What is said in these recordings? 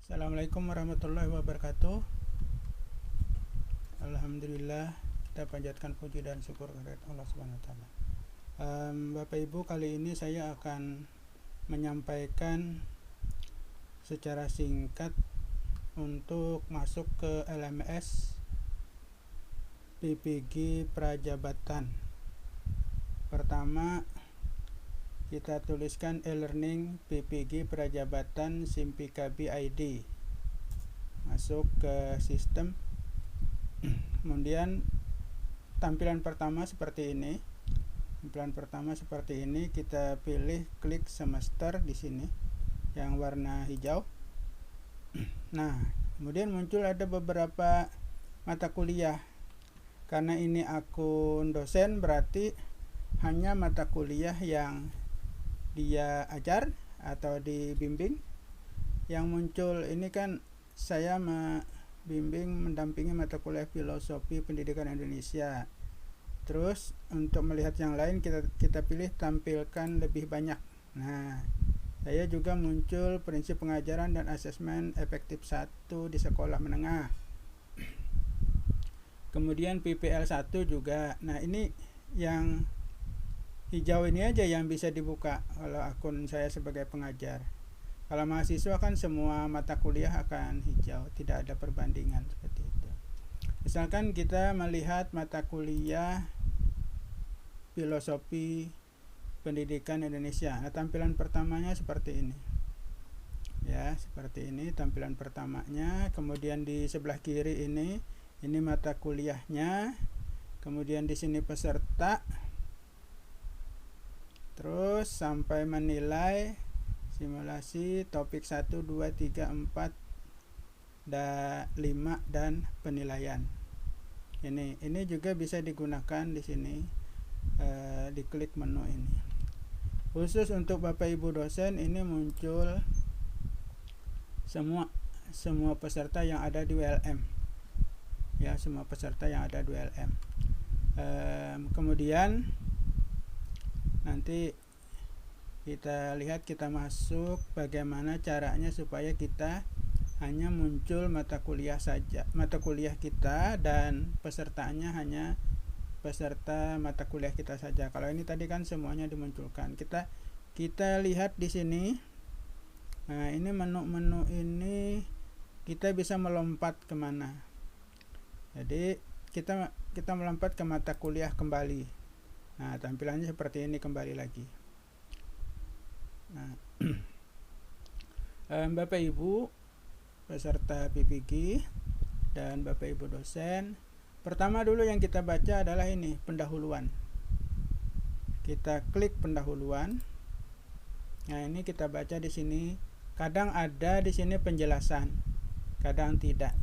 Assalamualaikum warahmatullahi wabarakatuh. Alhamdulillah, kita panjatkan puji dan syukur kehadirat Allah Subhanahu wa taala. Bapak Ibu, kali ini saya akan menyampaikan secara singkat untuk masuk ke LMS PPG Prajabatan. Pertama, kita tuliskan e-learning PPG Prajabatan Simpikabi ID. Masuk ke sistem. Kemudian tampilan pertama seperti ini. Kita pilih klik semester di sini yang warna hijau. Nah, kemudian muncul ada beberapa mata kuliah. Karena ini akun dosen, berarti hanya mata kuliah yang dia ajar atau dibimbing. Yang muncul ini kan saya mendampingi mata kuliah Filosofi Pendidikan Indonesia. Terus untuk melihat yang lain kita pilih tampilkan lebih banyak. Nah, saya juga muncul prinsip pengajaran dan asesmen efektif 1 di sekolah menengah. Kemudian PPL 1 juga. Nah, ini yang hijau ini aja yang bisa dibuka kalau akun saya sebagai pengajar. Kalau mahasiswa kan semua mata kuliah akan hijau, tidak ada perbandingan seperti itu. Misalkan kita melihat mata kuliah Filosofi Pendidikan Indonesia. Nah, tampilan pertamanya seperti ini. Ya, seperti ini tampilan pertamanya. Kemudian di sebelah kiri ini mata kuliahnya. Kemudian di sini peserta. Terus sampai menilai simulasi topik 1, 2, 3, 4, 5 dan penilaian. Ini juga bisa digunakan di sini, diklik menu ini. Khusus untuk Bapak Ibu dosen, ini muncul semua peserta yang ada di WLM. Ya, semua peserta yang ada di WLM. Kemudian nanti kita lihat, kita masuk bagaimana caranya supaya kita hanya muncul mata kuliah saja, mata kuliah kita, dan pesertanya hanya peserta mata kuliah kita saja. Kalau ini tadi kan semuanya dimunculkan. Kita lihat di sini. Nah, ini menu ini kita bisa melompat kemana. Jadi kita melompat ke mata kuliah kembali. Nah, tampilannya seperti ini kembali lagi. Nah, Bapak Ibu peserta PPG dan Bapak Ibu dosen, pertama dulu yang kita baca adalah ini, pendahuluan. Kita klik pendahuluan. Nah, ini kita baca di sini. Kadang ada di sini penjelasan, kadang tidak.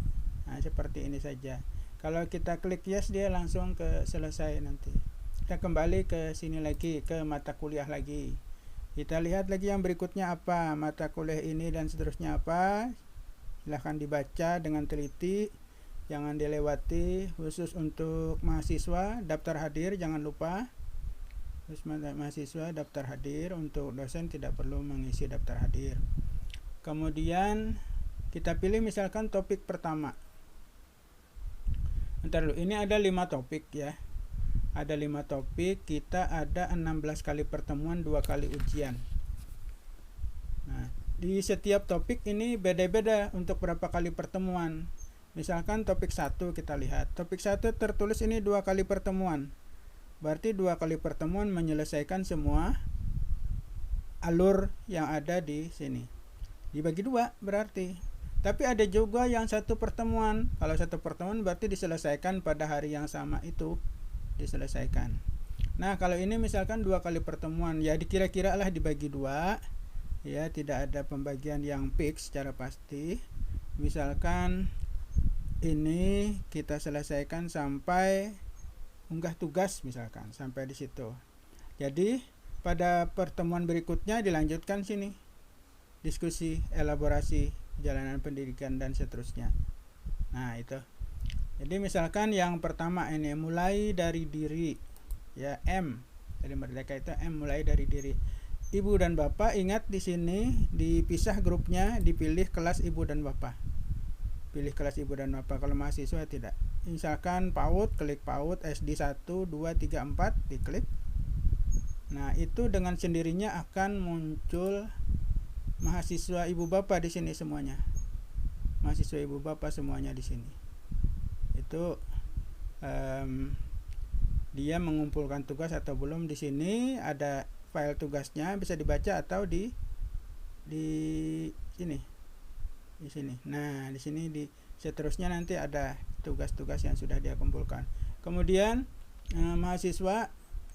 Nah, seperti ini saja. Kalau kita klik yes, dia langsung ke selesai nanti. Kita kembali ke sini lagi, ke mata kuliah lagi. Kita lihat lagi yang berikutnya apa, mata kuliah ini dan seterusnya apa. Silahkan dibaca dengan teliti, jangan dilewati. Khusus untuk mahasiswa, daftar hadir jangan lupa. Terus mahasiswa daftar hadir, untuk dosen tidak perlu mengisi daftar hadir. Kemudian kita pilih misalkan topik pertama. Bentar dulu, ini ada 5 topik ya. Ada 5 topik, kita ada 16 kali pertemuan, 2 kali ujian. Nah, di setiap topik ini beda-beda untuk berapa kali pertemuan. Misalkan topik 1 kita lihat. Topik 1 tertulis ini 2 kali pertemuan. Berarti 2 kali pertemuan menyelesaikan semua alur yang ada di sini. Dibagi 2 berarti. Tapi ada juga yang 1 pertemuan. Kalau 1 pertemuan berarti diselesaikan pada hari yang sama itu. Diselesaikan. Nah, kalau ini misalkan 2 kali pertemuan, ya dikira-kira lah dibagi 2. Ya, tidak ada pembagian yang fix secara pasti. Misalkan ini kita selesaikan sampai unggah tugas, misalkan sampai di situ. Jadi pada pertemuan berikutnya dilanjutkan sini, diskusi, elaborasi perjalanan pendidikan dan seterusnya. Nah, itu. Jadi misalkan yang pertama ini mulai dari diri, ya, M dari Merdeka itu M, mulai dari diri. ibu dan bapak, ingat di sini dipisah grupnya, dipilih kelas ibu dan bapak. Pilih kelas ibu dan bapak. Kalau mahasiswa tidak. Misalkan PAUD, klik PAUD, SD 1, 2, 3, 4, diklik. Nah, itu dengan sendirinya akan muncul mahasiswa ibu bapak di sini semuanya. Mahasiswa ibu bapak semuanya di sini. Itu dia mengumpulkan tugas atau belum. Di sini ada file tugasnya, bisa dibaca atau di sini. Di sini. Nah, di sini seterusnya nanti ada tugas-tugas yang sudah dia kumpulkan. Kemudian mahasiswa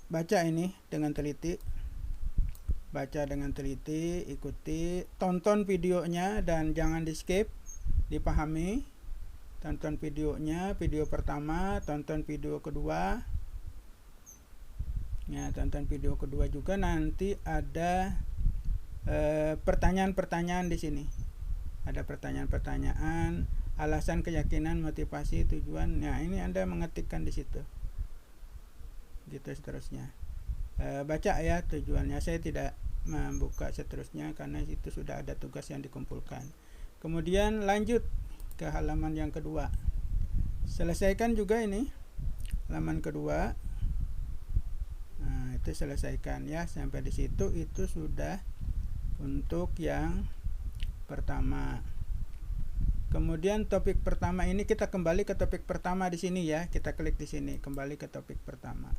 baca ini dengan teliti. Baca dengan teliti, ikuti, tonton videonya dan jangan di-skip, dipahami. Tonton videonya, video pertama, tonton video kedua. Ya, tonton video kedua juga. Nanti ada pertanyaan-pertanyaan di sini. Ada pertanyaan-pertanyaan, alasan, keyakinan, motivasi, tujuan. Nah, ini Anda mengetikkan di situ. Gitu seterusnya. Baca ya tujuannya. Saya tidak membuka seterusnya karena itu sudah ada tugas yang dikumpulkan. Kemudian lanjut ke halaman yang kedua. Selesaikan juga ini halaman kedua. Nah, itu selesaikan ya, sampai di situ itu sudah untuk yang pertama. Kemudian topik pertama ini kita kembali ke topik pertama di sini ya. Kita klik di sini, kembali ke topik pertama.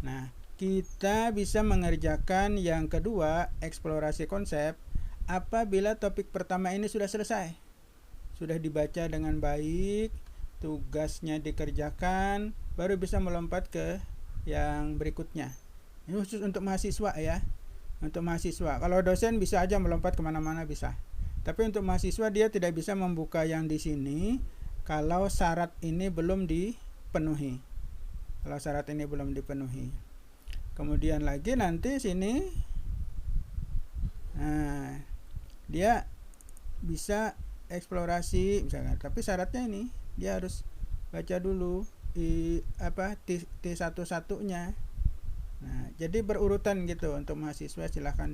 Nah, kita bisa mengerjakan yang kedua, eksplorasi konsep, apabila topik pertama ini sudah selesai. Sudah dibaca dengan baik, tugasnya dikerjakan, baru bisa melompat ke yang berikutnya. Ini khusus untuk mahasiswa ya. Untuk mahasiswa. Kalau dosen bisa aja melompat kemana-mana bisa. Tapi untuk mahasiswa dia tidak bisa membuka yang di sini kalau syarat ini belum dipenuhi. Kalau syarat ini belum dipenuhi. Kemudian lagi nanti sini, nah, dia bisa eksplorasi misalkan. Tapi syaratnya ini dia harus baca dulu T1-1-nya. Nah, jadi berurutan gitu untuk mahasiswa. Silahkan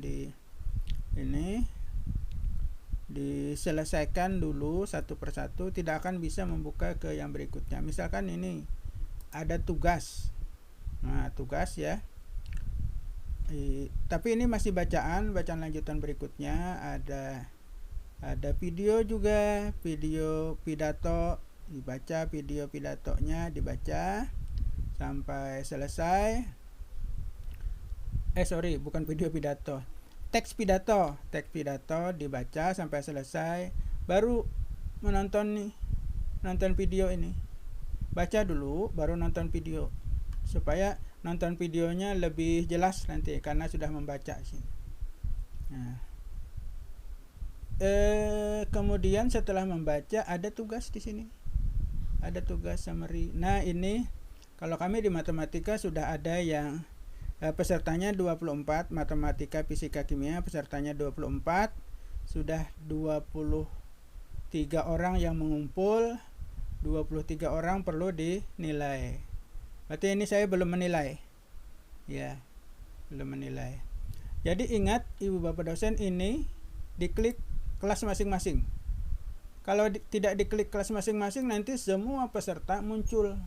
diselesaikan dulu satu persatu, tidak akan bisa membuka ke yang berikutnya. Misalkan ini ada tugas. Nah, tugas ya. Tapi ini masih bacaan lanjutan berikutnya. Ada video juga, video pidato dibaca, video pidatonya dibaca sampai selesai. Bukan video pidato, teks pidato dibaca sampai selesai, baru nonton video ini. Baca dulu baru nonton video, supaya nonton videonya lebih jelas nanti karena sudah membaca sini. Nah, kemudian setelah membaca ada tugas di sini. Ada tugas summary. Nah, ini kalau kami di matematika sudah ada yang pesertanya 24, matematika, fisika, kimia pesertanya 24. Sudah 23 orang yang mengumpul, 23 orang perlu dinilai. Berarti ini saya belum menilai. Ya, belum menilai. Jadi ingat Ibu Bapak dosen ini diklik kelas masing-masing. Kalau tidak diklik kelas masing-masing nanti semua peserta muncul.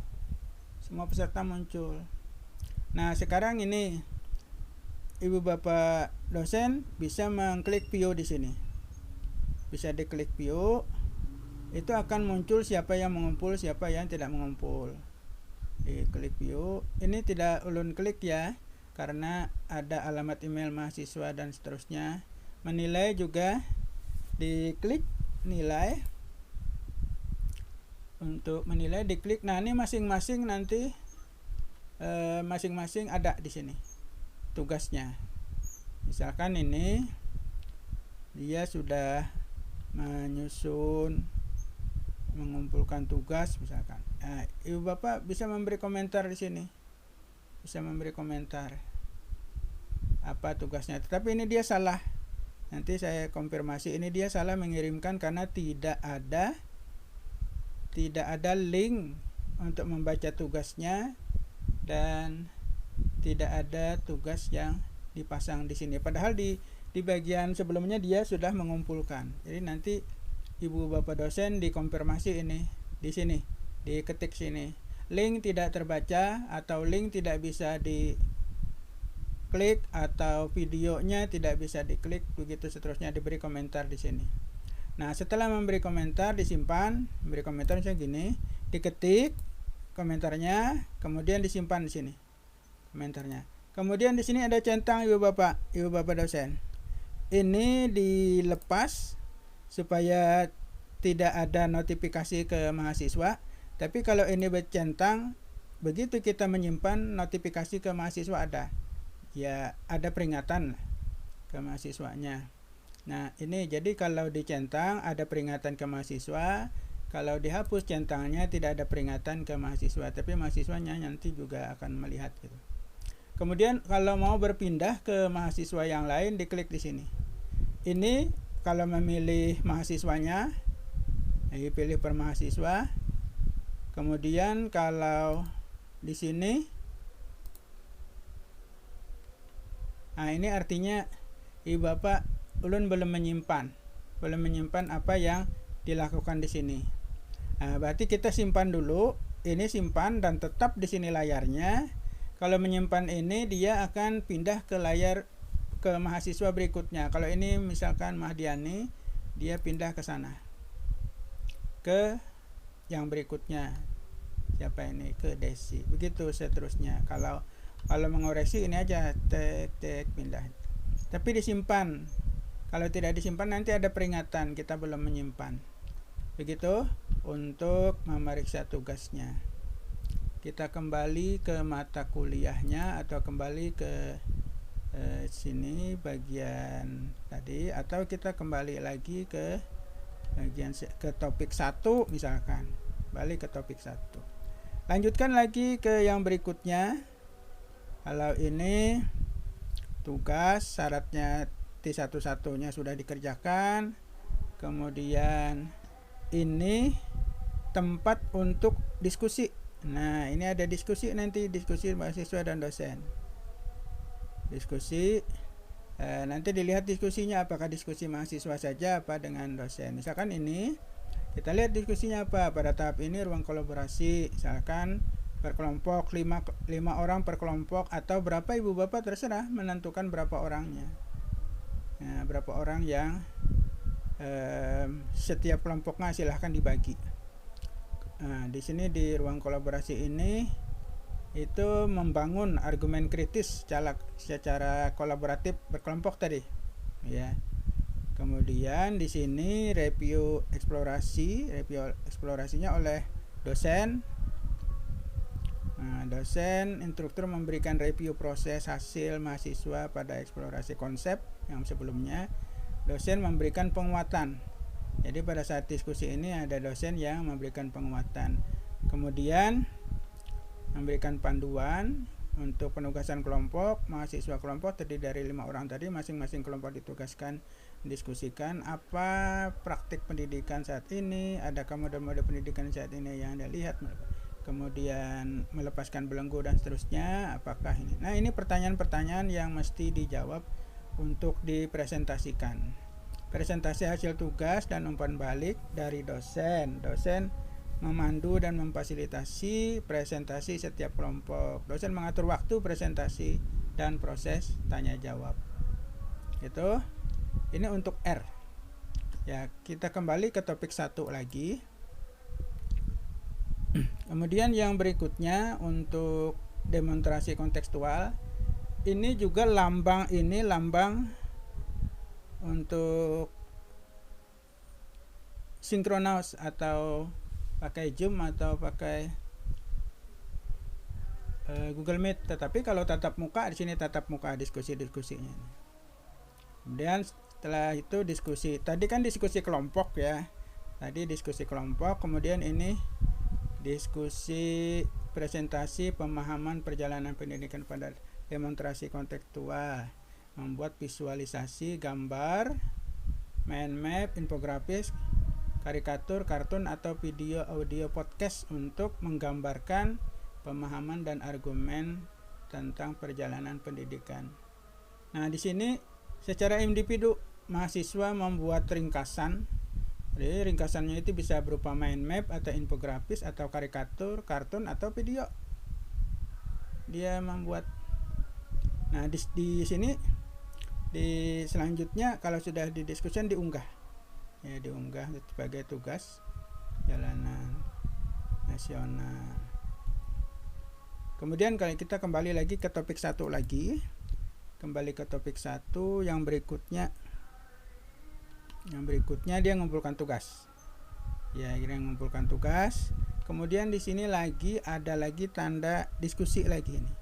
Nah, sekarang ini Ibu Bapak dosen bisa mengklik view di sini. Bisa diklik view. Itu akan muncul siapa yang mengumpul, siapa yang tidak mengumpul. Klik view. Ini tidak ulun klik ya, karena ada alamat email mahasiswa dan seterusnya. Menilai juga diklik nilai. Untuk menilai diklik. Nah, ini masing-masing nanti masing-masing ada di sini tugasnya. Misalkan ini dia sudah menyusun, mengumpulkan tugas misalkan. Nah, Ibu Bapak bisa memberi komentar di sini. Bisa memberi komentar apa tugasnya. Tetapi ini dia salah. Nanti saya konfirmasi, ini dia salah mengirimkan karena tidak ada link untuk membaca tugasnya dan tidak ada tugas yang dipasang di sini. Padahal di bagian sebelumnya dia sudah mengumpulkan. Jadi nanti Ibu Bapak dosen dikonfirmasi ini di sini, diketik sini. Link tidak terbaca atau link tidak bisa diklik atau videonya tidak bisa diklik, begitu seterusnya, diberi komentar di sini. Nah, setelah memberi komentar disimpan, memberi komentar misalnya gini, diketik komentarnya, kemudian disimpan di sini komentarnya. Kemudian di sini ada centang Ibu Bapak dosen. Ini dilepas supaya tidak ada notifikasi ke mahasiswa. Tapi kalau ini bercentang, begitu kita menyimpan, notifikasi ke mahasiswa ada. Ya, ada peringatan ke mahasiswanya. Nah, ini jadi kalau dicentang ada peringatan ke mahasiswa. Kalau dihapus centangnya tidak ada peringatan ke mahasiswa, tapi mahasiswanya nanti juga akan melihat gitu. Kemudian kalau mau berpindah ke mahasiswa yang lain, diklik di sini. Ini kalau memilih mahasiswanya, pilih per mahasiswa. Kemudian kalau di sini, nah ini artinya Ibu Bapak ulun belum menyimpan apa yang dilakukan di sini. Nah, berarti kita simpan dulu. Ini simpan dan tetap di sini layarnya. Kalau menyimpan ini dia akan pindah ke layar ke mahasiswa berikutnya. Kalau ini misalkan Mahdiani, dia pindah ke sana, ke yang berikutnya. Siapa ini? Ke Desi. Begitu seterusnya. Kalau mengoreksi ini aja tek pindah. Tapi disimpan. Kalau tidak disimpan nanti ada peringatan kita belum menyimpan. Begitu untuk memeriksa tugasnya. Kita kembali ke mata kuliahnya atau kembali ke sini bagian tadi, atau kita kembali lagi ke bagian ke topik 1 misalkan. Balik ke topik 1. Lanjutkan lagi ke yang berikutnya. Kalau ini tugas syaratnya T11-nya sudah dikerjakan. Kemudian ini tempat untuk diskusi. Nah, ini ada diskusi nanti, diskusi mahasiswa dan dosen. Diskusi, nanti dilihat diskusinya apakah diskusi mahasiswa saja apa dengan dosen. Misalkan ini, kita lihat diskusinya apa. Pada tahap ini ruang kolaborasi, misalkan per kelompok 5 orang per kelompok, atau berapa Ibu Bapak terserah menentukan berapa orangnya. Nah, berapa orang yang setiap kelompoknya silahkan dibagi. Nah, di sini di ruang kolaborasi ini itu membangun argumen kritis secara kolaboratif berkelompok tadi, ya. Kemudian di sini review eksplorasinya oleh dosen. Nah, dosen instruktur memberikan review proses hasil mahasiswa pada eksplorasi konsep yang sebelumnya. Dosen memberikan penguatan. Jadi pada saat diskusi ini ada dosen yang memberikan penguatan. Kemudian memberikan panduan untuk penugasan kelompok. Mahasiswa kelompok terdiri dari 5 orang tadi, masing-masing kelompok ditugaskan mendiskusikan apa praktik pendidikan saat ini, adakah mode-mode pendidikan saat ini yang Anda lihat, kemudian melepaskan belenggu dan seterusnya, apakah ini. Nah, ini pertanyaan-pertanyaan yang mesti dijawab untuk dipresentasikan. Presentasi hasil tugas dan umpan balik dari dosen. Dosen memandu dan memfasilitasi presentasi setiap kelompok. Dosen mengatur waktu presentasi dan proses tanya jawab. Itu. Ini untuk R. Ya, kita kembali ke topik 1 lagi. Kemudian yang berikutnya untuk demonstrasi kontekstual. Ini juga lambang untuk sinkronos atau pakai Zoom atau pakai Google Meet. Tetapi kalau tatap muka, di sini tatap muka diskusinya. Kemudian setelah itu diskusi. Tadi kan diskusi kelompok ya. Tadi diskusi kelompok, kemudian ini diskusi presentasi pemahaman perjalanan pendidikan pada demonstrasi kontekstual. Membuat visualisasi gambar, mind map, infografis, karikatur, kartun atau video, audio, podcast untuk menggambarkan pemahaman dan argumen tentang perjalanan pendidikan. Nah, di sini secara individu mahasiswa membuat ringkasan. Jadi ringkasannya itu bisa berupa mind map atau infografis atau karikatur, kartun atau video. Dia membuat. Nah, di sini di selanjutnya kalau sudah didiskusikan diunggah. Ya, diunggah sebagai tugas jalanan nasional. Kemudian kalau kita kembali lagi ke topik 1 lagi. Kembali ke topik 1 yang berikutnya. Yang berikutnya dia mengumpulkan tugas. Ya, dia mengumpulkan tugas. Kemudian di sini lagi ada lagi tanda diskusi lagi ini.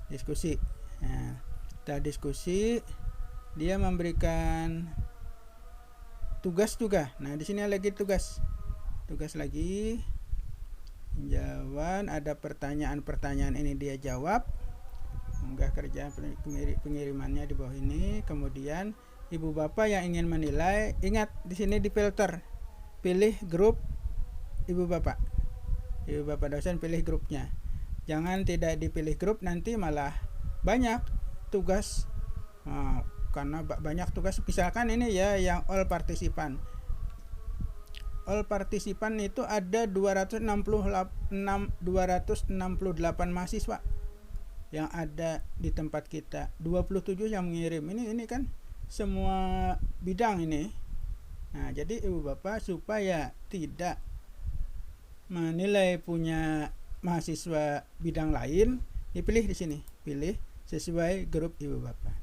Diskusi. Nah, kita diskusi, dia memberikan tugas juga. Nah, di sini lagi tugas. Tugas lagi. Jawaban, ada pertanyaan-pertanyaan ini dia jawab. Unggah kerjaan pengirimannya di bawah ini. Kemudian ibu bapak yang ingin menilai, ingat di sini difilter. Pilih grup ibu bapak. Ibu bapak dosen pilih grupnya. Jangan tidak dipilih grup, nanti malah banyak tugas. Nah, karena banyak tugas, misalkan ini ya yang all partisipan. All partisipan itu ada 268 mahasiswa yang ada di tempat kita. 27 yang mengirim. Ini kan semua bidang ini. Nah, jadi ibu bapak supaya tidak menilai punya mahasiswa bidang lain, dipilih di sini. Pilih sesuai grup ibu bapak.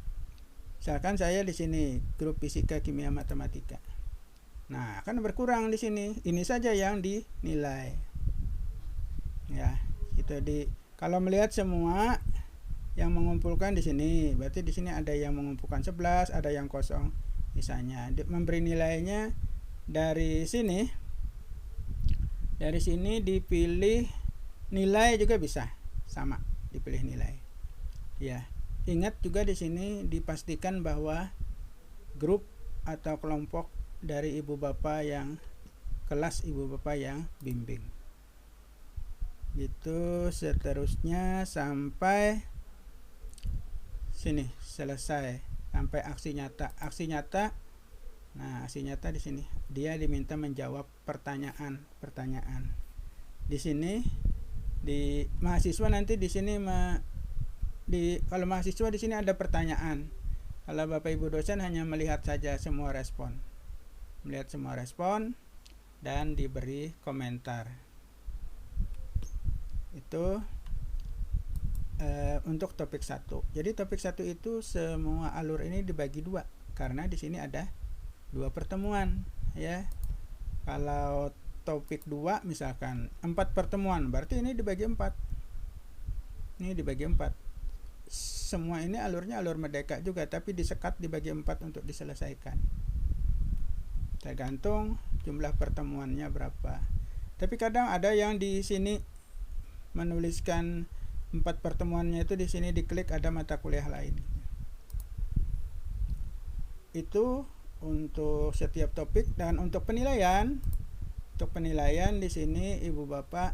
Misalkan saya di sini grup fisika, kimia, matematika. Nah, akan berkurang di sini. Ini saja yang dinilai. Ya, itu kalau melihat semua yang mengumpulkan di sini, berarti di sini ada yang mengumpulkan 11, ada yang kosong. Misalnya memberi nilainya dari sini. Dari sini dipilih nilai juga bisa sama, dipilih nilai. Ya, ingat juga di sini dipastikan bahwa grup atau kelompok dari ibu bapak yang kelas ibu bapak yang bimbing. Itu seterusnya sampai sini selesai, sampai aksi nyata. Aksi nyata. Nah, aksi nyata di sini dia diminta menjawab pertanyaan. Di sini di mahasiswa nanti di sini kalau mahasiswa di sini ada pertanyaan. Kalau Bapak Ibu dosen hanya melihat saja semua respon. Melihat semua respon dan diberi komentar. Itu untuk topik 1. Jadi topik 1 itu semua alur ini dibagi 2 karena di sini ada 2 pertemuan ya. Kalau topik 2 misalkan 4 pertemuan, berarti ini dibagi 4. Ini dibagi 4. Semua ini alurnya alur merdeka juga, tapi disekat dibagi 4 untuk diselesaikan. Tergantung jumlah pertemuannya berapa. Tapi kadang ada yang di sini menuliskan 4 pertemuannya itu di sini diklik ada mata kuliah lain. Itu untuk setiap topik. Dan untuk penilaian, di sini ibu bapak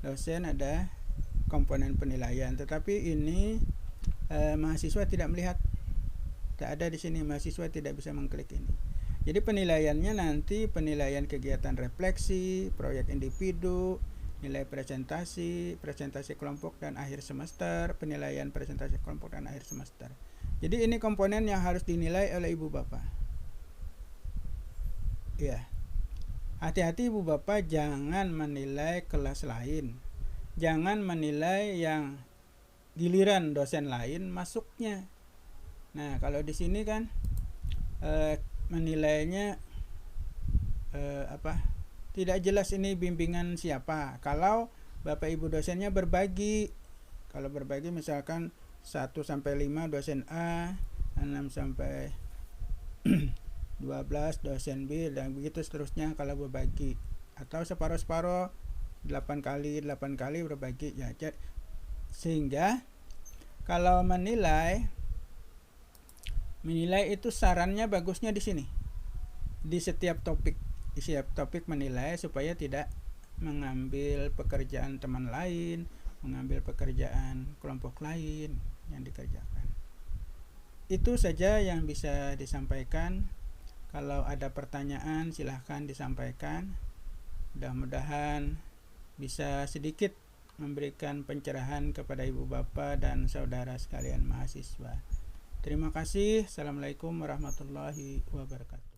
dosen ada komponen penilaian. Tetapi ini mahasiswa tidak melihat, tidak ada di sini, mahasiswa tidak bisa mengklik ini. Jadi penilaiannya nanti penilaian kegiatan refleksi, proyek individu, nilai presentasi kelompok dan akhir semester, penilaian presentasi kelompok dan akhir semester. Jadi ini komponen yang harus dinilai oleh ibu bapak. Ya. Hati-hati ibu bapak jangan menilai kelas lain. Jangan menilai yang giliran dosen lain masuknya. Nah, kalau di sini kan menilainya tidak jelas ini bimbingan siapa. Kalau Bapak Ibu dosennya berbagi, kalau berbagi misalkan 1 sampai 5 dosen A, 6 sampai 12 dosen B, dan begitu seterusnya kalau berbagi. Atau separuh-separuh 8 kali berbagi ya. Sehingga kalau menilai itu sarannya bagusnya di sini. Di setiap topik menilai supaya tidak mengambil pekerjaan teman lain, mengambil pekerjaan kelompok lain yang dikerjakan. itu saja yang bisa disampaikan. Kalau ada pertanyaan silahkan disampaikan. Mudah-mudahan bisa sedikit memberikan pencerahan kepada ibu bapak dan saudara sekalian mahasiswa. Terima kasih. Assalamualaikum warahmatullahi wabarakatuh.